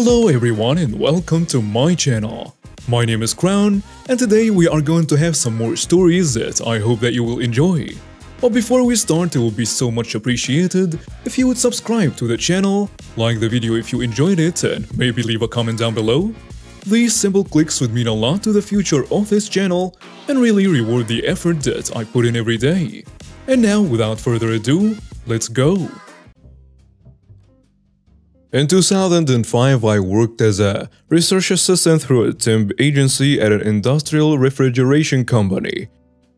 Hello everyone and welcome to my channel. My name is Crown and today we are going to have some more stories that I hope that you will enjoy. But before we start, it would be so much appreciated if you would subscribe to the channel, like the video if you enjoyed it, and maybe leave a comment down below. These simple clicks would mean a lot to the future of this channel and really reward the effort that I put in every day. And now, without further ado, let's go! In 2005, I worked as a research assistant through a temp agency at an industrial refrigeration company.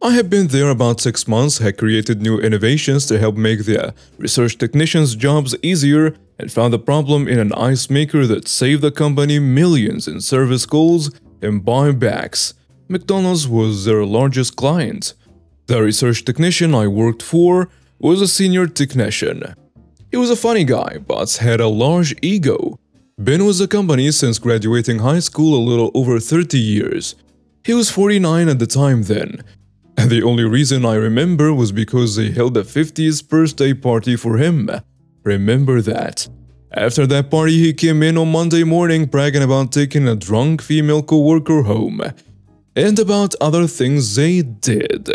I had been there about 6 months, had created new innovations to help make the research technicians' jobs easier, and found a problem in an ice maker that saved the company millions in service calls and buybacks. McDonald's was their largest client. The research technician I worked for was a senior technician. He was a funny guy, but had a large ego. Been with the company since graduating high school a little over 30 years. He was 49 at the time then. And the only reason I remember was because they held a 50th birthday party for him. Remember that. After that party, he came in on Monday morning bragging about taking a drunk female coworker home. And about other things they did.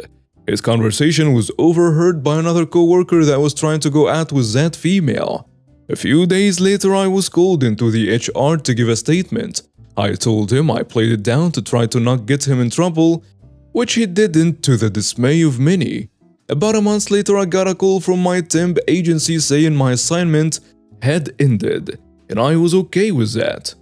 His conversation was overheard by another coworker that was trying to go out with that female. A few days later, I was called into the HR to give a statement. I told him I played it down to try to not get him in trouble, which he didn't, to the dismay of many. About a month later, I got a call from my temp agency saying my assignment had ended, and I was okay with that.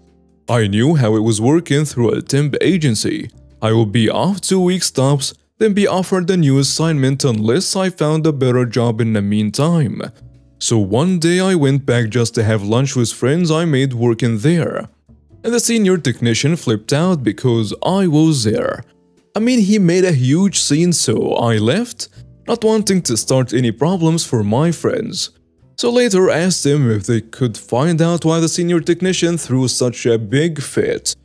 I knew how it was working through a temp agency. I would be off 2 weeks tops, then be offered a new assignment unless I found a better job in the meantime. So one day I went back just to have lunch with friends I made working there. And the senior technician flipped out because I was there. I mean, he made a huge scene, so I left, not wanting to start any problems for my friends. So later asked him if they could find out why the senior technician threw such a big fit.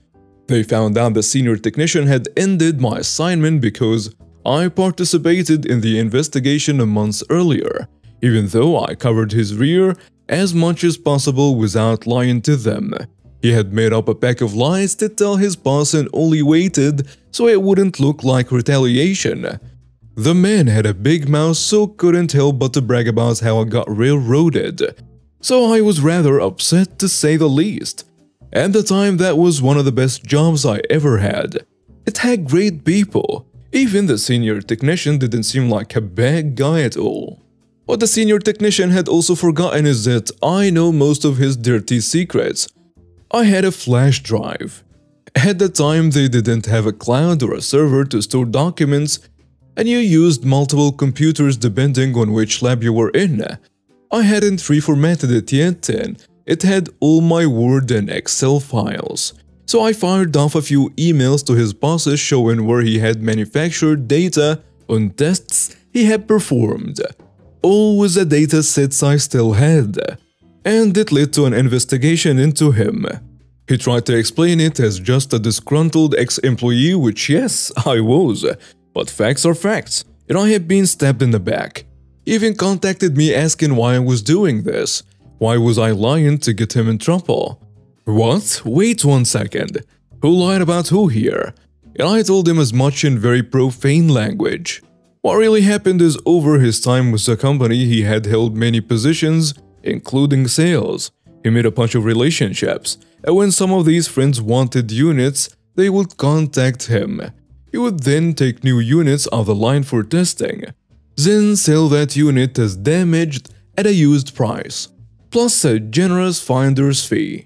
They found out the senior technician had ended my assignment because I participated in the investigation a month earlier, even though I covered his rear as much as possible without lying to them. He had made up a pack of lies to tell his boss and only waited so it wouldn't look like retaliation. The man had a big mouth, so couldn't help but to brag about how I got railroaded. So I was rather upset, to say the least. At the time, that was one of the best jobs I ever had. It had great people. Even the senior technician didn't seem like a bad guy at all. What the senior technician had also forgotten is that I know most of his dirty secrets. I had a flash drive. At the time, they didn't have a cloud or a server to store documents, and you used multiple computers depending on which lab you were in. I hadn't reformatted it yet, and it had all my Word and Excel files. So I fired off a few emails to his bosses showing where he had manufactured data on tests he had performed. All with the data sets I still had. And it led to an investigation into him. He tried to explain it as just a disgruntled ex-employee, which yes, I was. But facts are facts, and I had been stabbed in the back. He even contacted me asking why I was doing this. Why was I lying to get him in trouble? What? Wait 1 second. Who lied about who here? And I told him as much in very profane language. What really happened is over his time with the company, he had held many positions, including sales. He made a bunch of relationships, and when some of these friends wanted units, they would contact him. He would then take new units off the line for testing, then sell that unit as damaged at a used price, plus a generous finder's fee.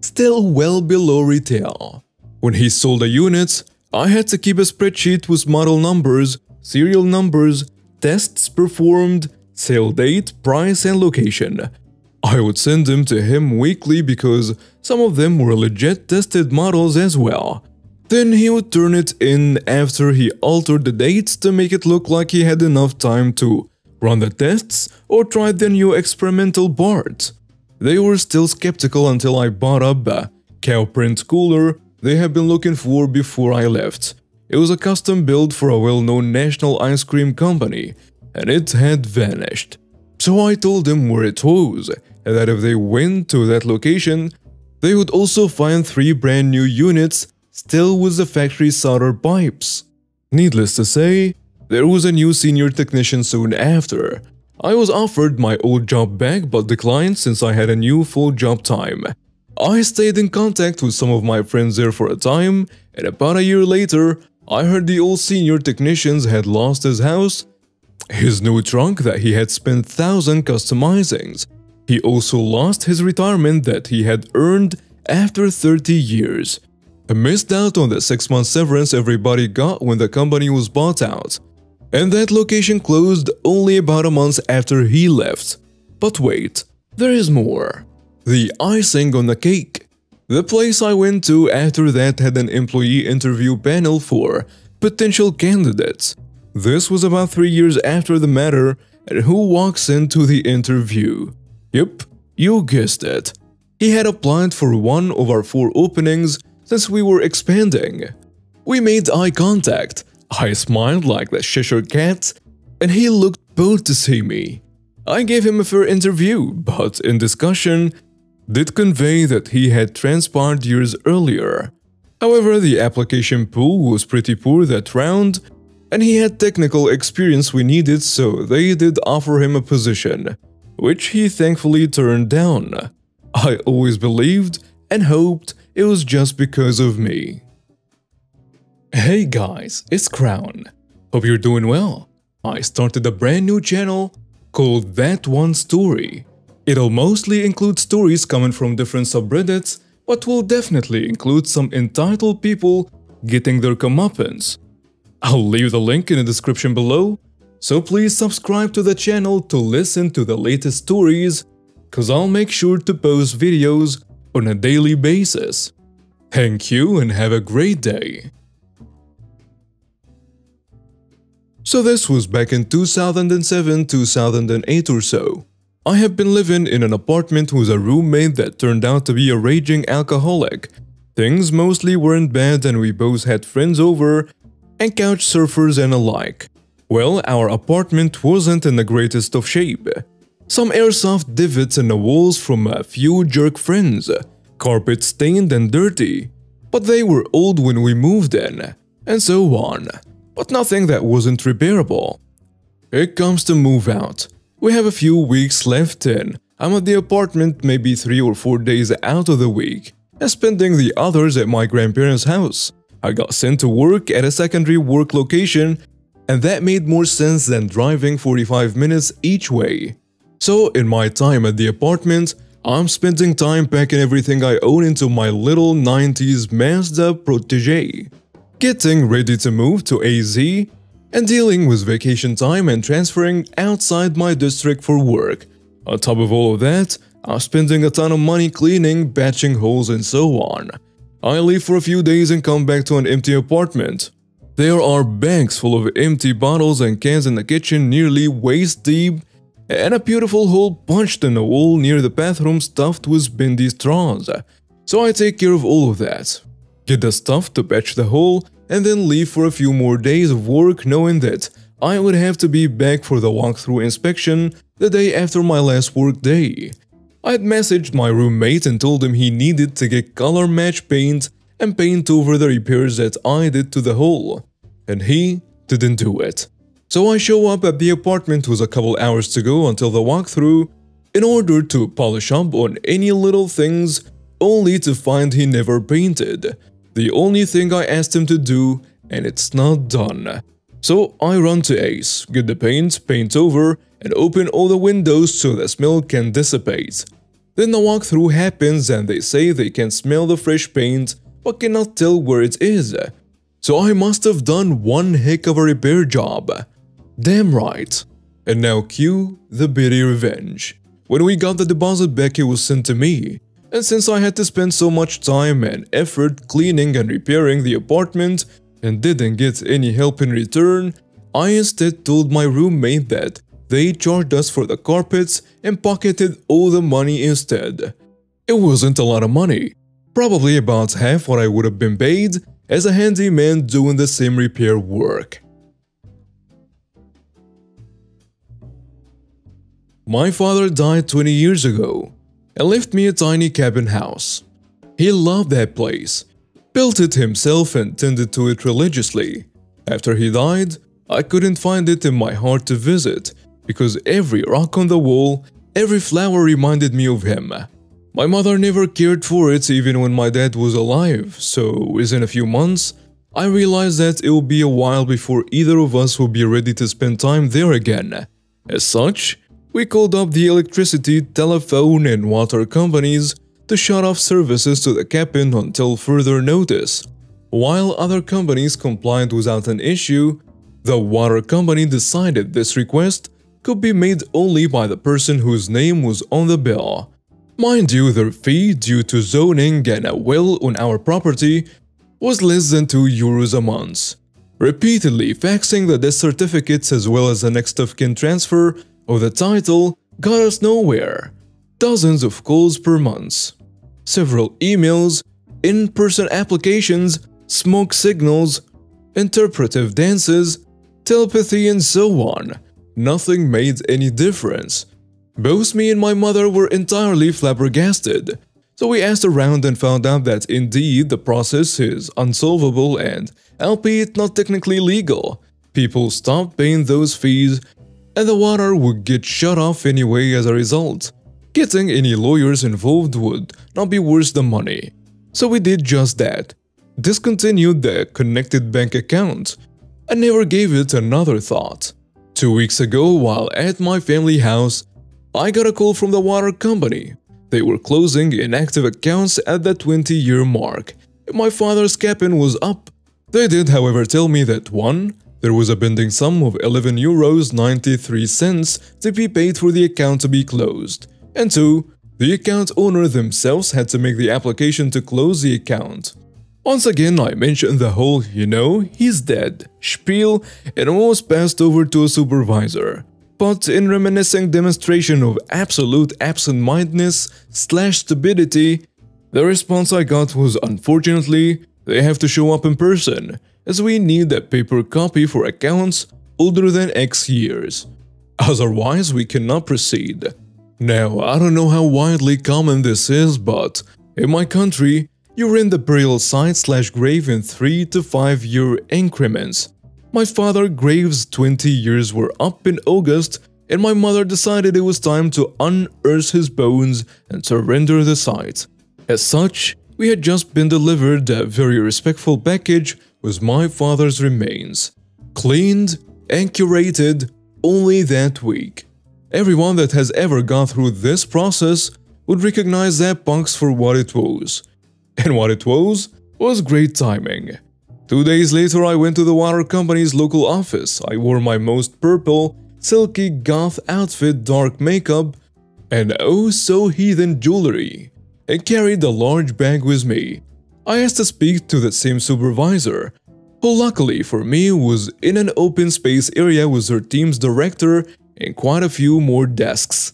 Still well below retail. When he sold the units, I had to keep a spreadsheet with model numbers, serial numbers, tests performed, sale date, price, and location. I would send them to him weekly because some of them were legit tested models as well. Then he would turn it in after he altered the dates to make it look like he had enough time to run the tests or try the new experimental parts. They were still skeptical until I bought up a cow print cooler they had been looking for before I left. It was a custom build for a well-known national ice cream company, and it had vanished. So I told them where it was, and that if they went to that location, They would also find 3 brand new units still with the factory solder pipes. Needless to say, there was a new senior technician soon after. I was offered my old job back but declined since I had a new full job time. I stayed in contact with some of my friends there for a time, and about a year later, I heard the old senior technician had lost his house, his new trunk that he had spent thousands customizing. He also lost his retirement that he had earned after 30 years. He missed out on the 6-month severance everybody got when the company was bought out. And that location closed only about a month after he left. But wait, there is more. The icing on the cake. The place I went to after that had an employee interview panel for potential candidates. This was about 3 years after the matter, and who walks into the interview? Yep, you guessed it. He had applied for one of our 4 openings since we were expanding. We made eye contact. I smiled like the Cheshire Cat, and he looked bored to see me. I gave him a fair interview, but in discussion, did convey that he had transpired years earlier. However, the application pool was pretty poor that round, and he had technical experience we needed, so they did offer him a position, which he thankfully turned down. I always believed and hoped it was just because of me. Hey guys, it's Crown. Hope you're doing well. I started a brand new channel called That One Story. It'll mostly include stories coming from different subreddits, but will definitely include some entitled people getting their comeuppance. I'll leave the link in the description below, so please subscribe to the channel to listen to the latest stories, cause I'll make sure to post videos on a daily basis. Thank you and have a great day. So this was back in 2007-2008 or so. I have been living in an apartment with a roommate that turned out to be a raging alcoholic. Things mostly weren't bad and we both had friends over and couch surfers and alike. Well, our apartment wasn't in the greatest of shape. Some airsoft divots in the walls from a few jerk friends, carpet stained and dirty, but they were old when we moved in, and so on, but nothing that wasn't repairable. It comes to move out. We have a few weeks left in. I'm at the apartment maybe 3 or 4 days out of the week, and spending the others at my grandparents' house. I got sent to work at a secondary work location, and that made more sense than driving 45 minutes each way. So in my time at the apartment, I'm spending time packing everything I own into my little 90s Mazda Protege, getting ready to move to AZ, and dealing with vacation time and transferring outside my district for work. On top of all of that, I'm spending a ton of money cleaning, patching holes and so on. I leave for a few days and come back to an empty apartment. There are bags full of empty bottles and cans in the kitchen nearly waist deep, and a beautiful hole punched in the wall near the bathroom stuffed with bendy straws. So I take care of all of that, get the stuff to patch the hole, and then leave for a few more days of work knowing that I would have to be back for the walkthrough inspection the day after my last work day. I'd messaged my roommate and told him he needed to get color match paint and paint over the repairs that I did to the hole, and he didn't do it. So I show up at the apartment with a couple hours to go until the walkthrough in order to polish up on any little things, only to find he never painted the only thing I asked him to do, and it's not done. So I run to Ace, get the paint over, and open all the windows so the smell can dissipate. Then the walkthrough happens and they say they can smell the fresh paint but cannot tell where it is. So I must have done one heck of a repair job. Damn right. And now cue the bitty revenge. When we got the deposit back, it was sent to me. And since I had to spend so much time and effort cleaning and repairing the apartment and didn't get any help in return, I instead told my roommate that they charged us for the carpets and pocketed all the money instead. It wasn't a lot of money, probably about half what I would have been paid as a handyman doing the same repair work. My father died 20 years ago and left me a tiny cabin house. He loved that place, built it himself and tended to it religiously. After he died, I couldn't find it in my heart to visit because every rock on the wall, every flower reminded me of him. My mother never cared for it even when my dad was alive, so within a few months, I realized that it will be a while before either of us will be ready to spend time there again. As such, we called up the electricity, telephone, and water companies to shut off services to the cabin until further notice. While other companies complied without an issue, the water company decided this request could be made only by the person whose name was on the bill. Mind you, their fee due to zoning and a well on our property was less than €2 a month. Repeatedly faxing the death certificates as well as the next of kin transfer of the title got us nowhere. Dozens of calls per month. Several emails, in-person applications, smoke signals, interpretive dances, telepathy and so on. Nothing made any difference. Both me and my mother were entirely flabbergasted. So we asked around and found out that indeed the process is unsolvable and, albeit not technically legal, people stopped paying those fees and the water would get shut off anyway as a result. Getting any lawyers involved would not be worth the money. So we did just that. Discontinued the connected bank account and never gave it another thought. 2 weeks ago, while at my family house, I got a call from the water company. They were closing inactive accounts at the 20-year mark. My father's cabin was up. They did, however, tell me that 1. There was a pending sum of €11.93 to be paid for the account to be closed. And 2. The account owner themselves had to make the application to close the account. Once again, I mentioned the whole, he's dead spiel and almost passed over to a supervisor. But in reminiscing demonstration of absolute absent-mindedness/stupidity, the response I got was, unfortunately, they have to show up in person, as we need a paper copy for accounts older than X years. Otherwise, we cannot proceed. Now, I don't know how widely common this is, but in my country, you rent the burial site/grave in 3 to 5 year increments. My father's grave's 20 years were up in August, and my mother decided it was time to unearth his bones and surrender the site. As such, we had just been delivered a very respectful package with my father's remains, cleaned and curated only that week. Everyone that has ever gone through this process would recognize that box for what it was. And what it was great timing. 2 days later, I went to the water company's local office. I wore my most purple, silky goth outfit, dark makeup, and oh so heathen jewelry, and carried a large bag with me. I asked to speak to the same supervisor, who luckily for me was in an open space area with her team's director and quite a few more desks.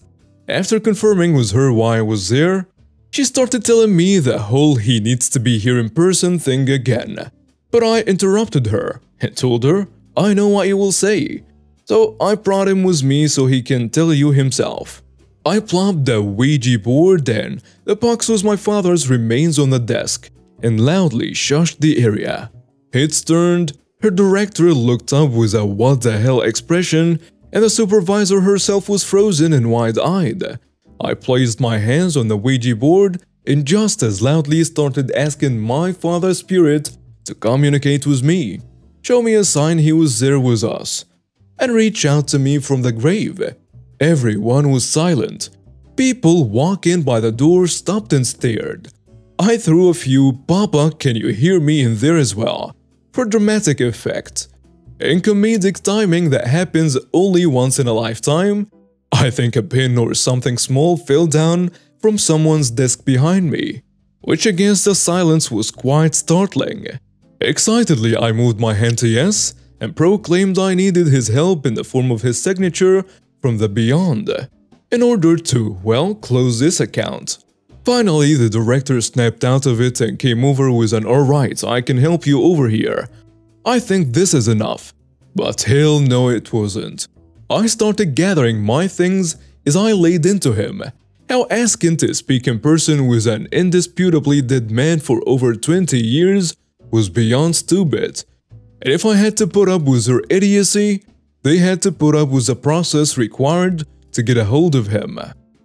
After confirming with her why I was there, she started telling me the whole he needs to be here in person thing again. But I interrupted her and told her, I know what you will say. So I brought him with me so he can tell you himself. I plopped the Ouija board and the box with my father's remains on the desk and loudly shushed the area. Heads turned, her director looked up with a what the hell expression, and the supervisor herself was frozen and wide-eyed. I placed my hands on the Ouija board and just as loudly started asking my father's spirit to communicate with me, show me a sign he was there with us, and reach out to me from the grave. Everyone was silent. People walking by the door stopped and stared. I threw a few "Papa, can you hear me?" in there as well, for dramatic effect. In comedic timing that happens only once in a lifetime, I think a pin or something small fell down from someone's desk behind me, which against the silence was quite startling. Excitedly, I moved my hand to yes and proclaimed I needed his help in the form of his signature from the beyond, in order to, well, close this account. Finally, the director snapped out of it and came over with an "Alright, I can help you over here. I think this is enough." But hell no, it wasn't. I started gathering my things as I laid into him, How asking to speak in person with an indisputably dead man for over 20 years was beyond stupid. And if I had to put up with her idiocy, they had to put up with the process required to get a hold of him.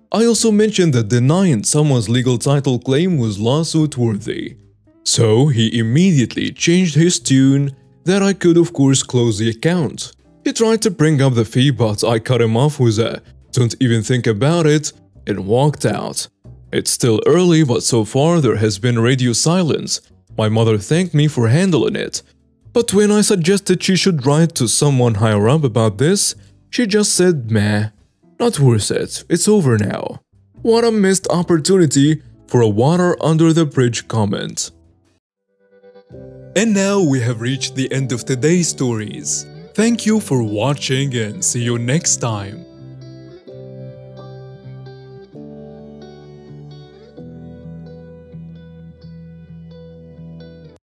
I also mentioned that denying someone's legal title claim was lawsuit-worthy. So he immediately changed his tune that I could of course close the account. He tried to bring up the fee, but I cut him off with a "don't even think about it" and walked out. It's still early, but so far there has been radio silence. My mother thanked me for handling it. But when I suggested she should write to someone higher up about this, she just said meh. Not worth it, it's over now. What a missed opportunity for a water under the bridge comment. And now we have reached the end of today's stories. Thank you for watching and see you next time.